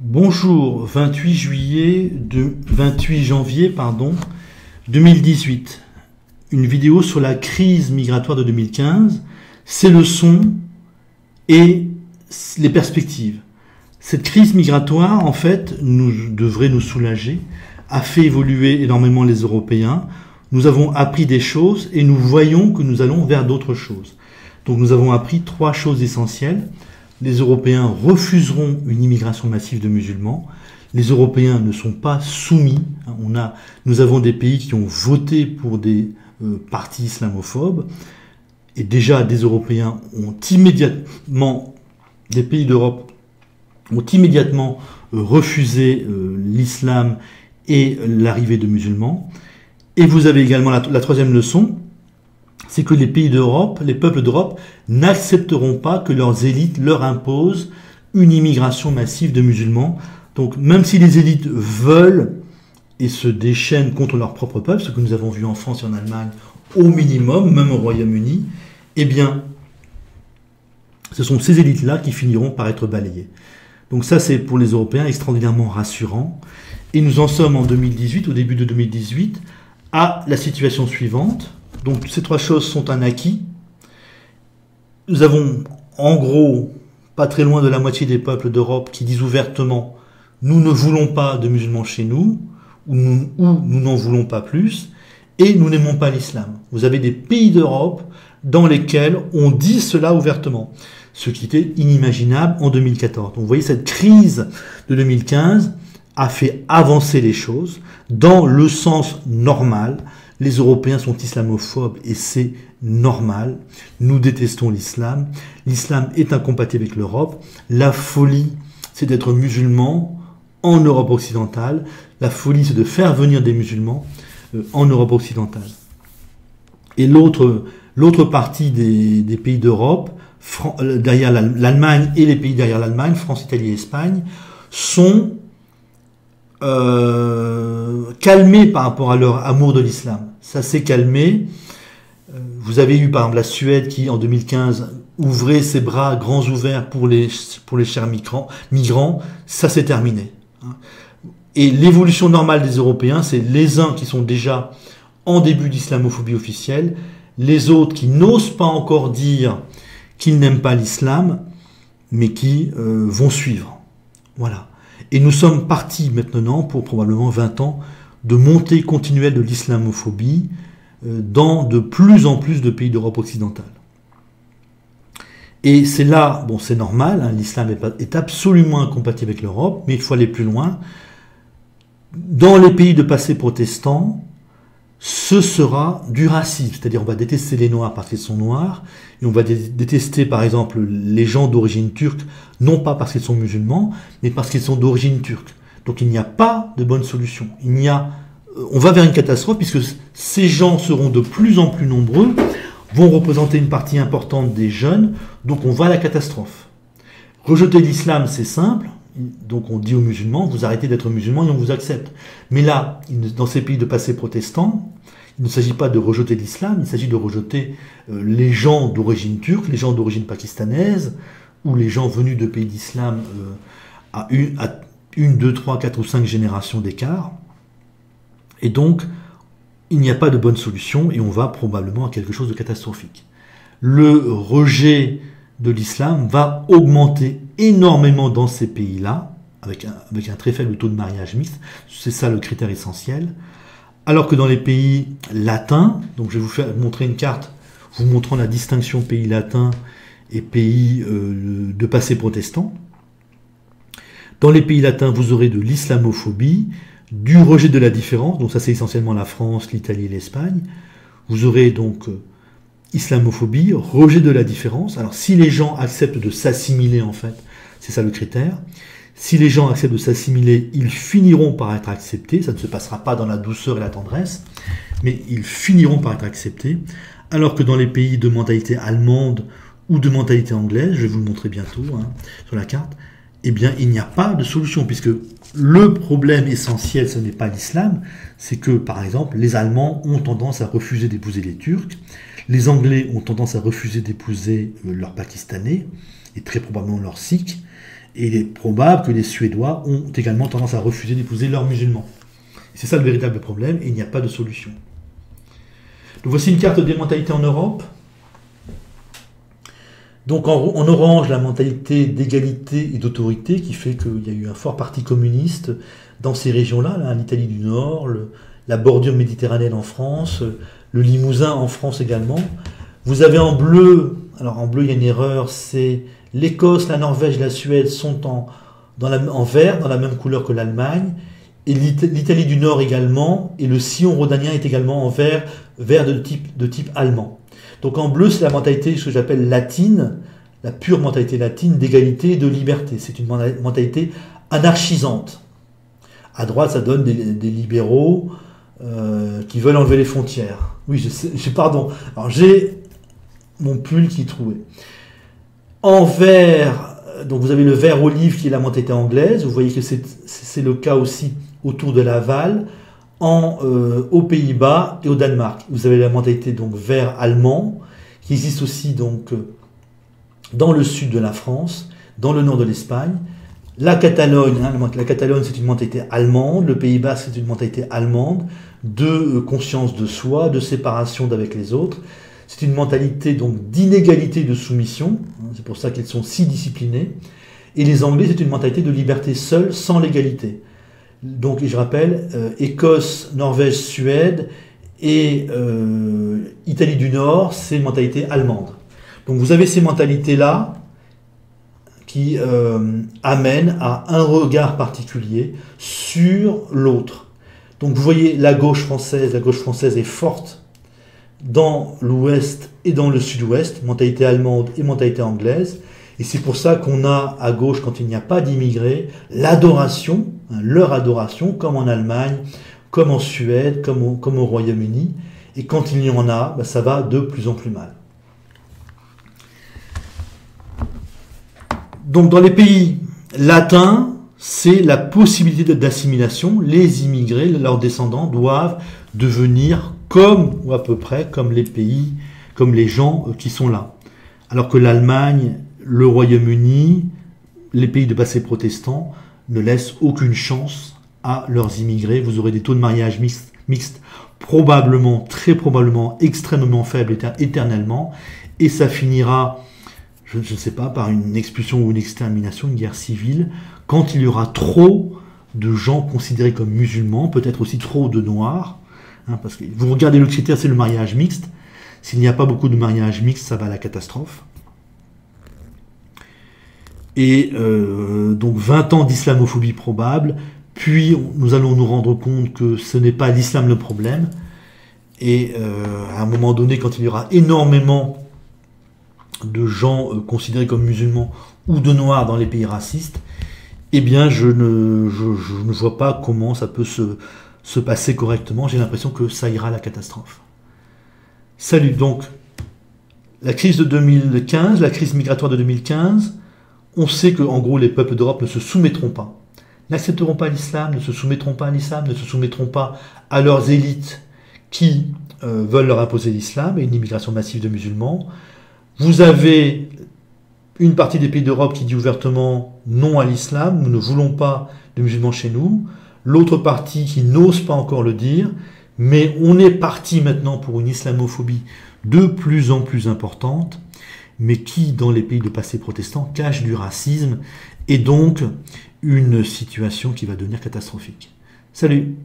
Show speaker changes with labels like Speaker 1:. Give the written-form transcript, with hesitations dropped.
Speaker 1: Bonjour, 28 janvier 2018. Une vidéo sur la crise migratoire de 2015, ses leçons et les perspectives. Cette crise migratoire, en fait, devrait nous soulager, a fait évoluer énormément les Européens. Nous avons appris des choses et nous voyons que nous allons vers d'autres choses. Donc nous avons appris trois choses essentielles. Les Européens refuseront une immigration massive de musulmans. Les Européens ne sont pas soumis. Nous avons des pays qui ont voté pour des partis islamophobes. Et déjà, des Européens ont immédiatement, des pays d'Europe ont immédiatement refusé l'islam et l'arrivée de musulmans. Et vous avez également la troisième leçon, c'est que les pays d'Europe, les peuples d'Europe, n'accepteront pas que leurs élites leur imposent une immigration massive de musulmans. Donc même si les élites veulent et se déchaînent contre leur propre peuple, ce que nous avons vu en France et en Allemagne au minimum, même au Royaume-Uni, eh bien, ce sont ces élites-là qui finiront par être balayées. Donc ça, c'est pour les Européens extraordinairement rassurant. Et nous en sommes en 2018, au début de 2018, à la situation suivante. Donc ces trois choses sont un acquis. Nous avons en gros pas très loin de la moitié des peuples d'Europe qui disent ouvertement « nous ne voulons pas de musulmans chez nous » ou « nous n'en voulons pas plus » et « nous n'aimons pas l'islam ». Vous avez des pays d'Europe dans lesquels on dit cela ouvertement, ce qui était inimaginable en 2014. Donc vous voyez, cette crise de 2015 a fait avancer les choses dans le sens normal. Les Européens sont islamophobes et c'est normal. Nous détestons l'islam. L'islam est incompatible avec l'Europe. La folie, c'est d'être musulman en Europe occidentale. La folie, c'est de faire venir des musulmans en Europe occidentale. Et l'autre partie des pays d'Europe, derrière l'Allemagne et les pays derrière l'Allemagne, France, Italie et Espagne, sont calmés par rapport à leur amour de l'islam. Ça s'est calmé. Vous avez eu par exemple la Suède qui en 2015 ouvrait ses bras grands ouverts pour les chers migrants. Ça s'est terminé. Et l'évolution normale des Européens, c'est les uns qui sont déjà en début d'islamophobie officielle, les autres qui n'osent pas encore dire qu'ils n'aiment pas l'islam, mais qui vont suivre. Voilà. Et nous sommes partis maintenant pour probablement 20 ans de montée continuelle de l'islamophobie dans de plus en plus de pays d'Europe occidentale. Et c'est là, bon c'est normal, hein, l'islam est absolument incompatible avec l'Europe, mais il faut aller plus loin. Dans les pays de passé protestants, ce sera du racisme, c'est-à-dire on va détester les Noirs parce qu'ils sont noirs, et on va détester par exemple les gens d'origine turque, non pas parce qu'ils sont musulmans, mais parce qu'ils sont d'origine turque. Donc il n'y a pas de bonne solution. On va vers une catastrophe puisque ces gens seront de plus en plus nombreux, vont représenter une partie importante des jeunes, donc on va à la catastrophe. Rejeter l'islam, c'est simple. Donc on dit aux musulmans, vous arrêtez d'être musulmans et on vous accepte. Mais là, dans ces pays de passé protestants, il ne s'agit pas de rejeter l'islam, il s'agit de rejeter les gens d'origine turque, les gens d'origine pakistanaise, ou les gens venus de pays d'islam à une, deux, trois, quatre ou cinq générations d'écart. Et donc, il n'y a pas de bonne solution et on va probablement à quelque chose de catastrophique. Le rejet de l'islam va augmenter énormément dans ces pays-là, avec un très faible taux de mariage mixte, c'est ça le critère essentiel, alors que dans les pays latins, donc je vais vous montrer une carte vous montrant la distinction pays latins et pays de passé protestant. Dans les pays latins, vous aurez de l'islamophobie, du rejet de la différence, donc ça c'est essentiellement la France, l'Italie et l'Espagne. Vous aurez donc islamophobie, rejet de la différence. Alors si les gens acceptent de s'assimiler en fait, c'est ça le critère. Si les gens acceptent de s'assimiler, ils finiront par être acceptés. Ça ne se passera pas dans la douceur et la tendresse, mais ils finiront par être acceptés. Alors que dans les pays de mentalité allemande ou de mentalité anglaise, je vais vous le montrer bientôt sur la carte, eh bien il n'y a pas de solution, puisque le problème essentiel, ce n'est pas l'islam, c'est que par exemple les Allemands ont tendance à refuser d'épouser les Turcs, les Anglais ont tendance à refuser d'épouser leurs Pakistanais, et très probablement leurs Sikhs, Et il est probable que les Suédois ont également tendance à refuser d'épouser leurs musulmans. C'est ça le véritable problème, et il n'y a pas de solution. Donc voici une carte des mentalités en Europe. Donc en orange, la mentalité d'égalité et d'autorité qui fait qu'il y a eu un fort parti communiste dans ces régions-là, là, l'Italie du Nord, la bordure méditerranéenne en France, le Limousin en France également. Vous avez en bleu, alors en bleu il y a une erreur, c'est l'Écosse, la Norvège, la Suède sont en vert, dans la même couleur que l'Allemagne, et l'Italie du Nord également, et le sillon rhodanien est également en vert de type allemand. Donc en bleu, c'est la mentalité, ce que j'appelle latine, la pure mentalité latine d'égalité et de liberté. C'est une mentalité anarchisante. À droite, ça donne des libéraux qui veulent enlever les frontières. Oui, pardon. Alors j'ai mon pull qui est troué. En vert, donc vous avez le vert olive qui est la mentalité anglaise. Vous voyez que c'est le cas aussi autour de Laval, aux Pays-Bas et au Danemark. Vous avez la mentalité donc vert allemand, qui existe aussi donc dans le sud de la France, dans le nord de l'Espagne. La Catalogne, la Catalogne c'est une mentalité allemande, le Pays-Bas c'est une mentalité allemande, de conscience de soi, de séparation d'avec les autres. C'est une mentalité donc d'inégalité et de soumission, c'est pour ça qu'ils sont si disciplinés. Et les Anglais c'est une mentalité de liberté seule, sans l'égalité. Donc, je rappelle, Écosse, Norvège, Suède et Italie du Nord, c'est une mentalité allemande. Donc, vous avez ces mentalités-là qui amènent à un regard particulier sur l'autre. Donc, vous voyez la gauche française est forte dans l'ouest et dans le sud-ouest, mentalité allemande et mentalité anglaise. Et c'est pour ça qu'on a à gauche, quand il n'y a pas d'immigrés, l'adoration, leur adoration, comme en Allemagne, comme en Suède, comme au Royaume-Uni. Et quand il y en a, ça va de plus en plus mal. Donc dans les pays latins, c'est la possibilité d'assimilation. Les immigrés, leurs descendants, doivent devenir comme, ou à peu près, comme les pays, comme les gens qui sont là. Alors que l'Allemagne, le Royaume-Uni, les pays de passé protestants ne laissent aucune chance à leurs immigrés. Vous aurez des taux de mariage mixtes probablement, très probablement, extrêmement faibles éternellement. Et ça finira, je ne sais pas, par une expulsion ou une extermination, une guerre civile, quand il y aura trop de gens considérés comme musulmans, peut-être aussi trop de noirs. Parce que vous regardez le critère, c'est le mariage mixte. S'il n'y a pas beaucoup de mariage mixte, ça va à la catastrophe. Et donc 20 ans d'islamophobie probable, puis nous allons nous rendre compte que ce n'est pas l'islam le problème, et à un moment donné, quand il y aura énormément de gens considérés comme musulmans ou de noirs dans les pays racistes, eh bien je ne vois pas comment ça peut se passer correctement. J'ai l'impression que ça ira à la catastrophe. Salut, donc la crise de 2015, la crise migratoire de 2015, on sait que, en gros, les peuples d'Europe ne se soumettront pas, n'accepteront pas l'islam, ne se soumettront pas à l'islam, ne se soumettront pas à leurs élites qui veulent leur imposer l'islam et une immigration massive de musulmans. Vous avez une partie des pays d'Europe qui dit ouvertement non à l'islam, nous ne voulons pas de musulmans chez nous. L'autre partie qui n'ose pas encore le dire, mais on est parti maintenant pour une islamophobie de plus en plus importante, mais qui, dans les pays de passé protestant, cache du racisme et donc une situation qui va devenir catastrophique. Salut!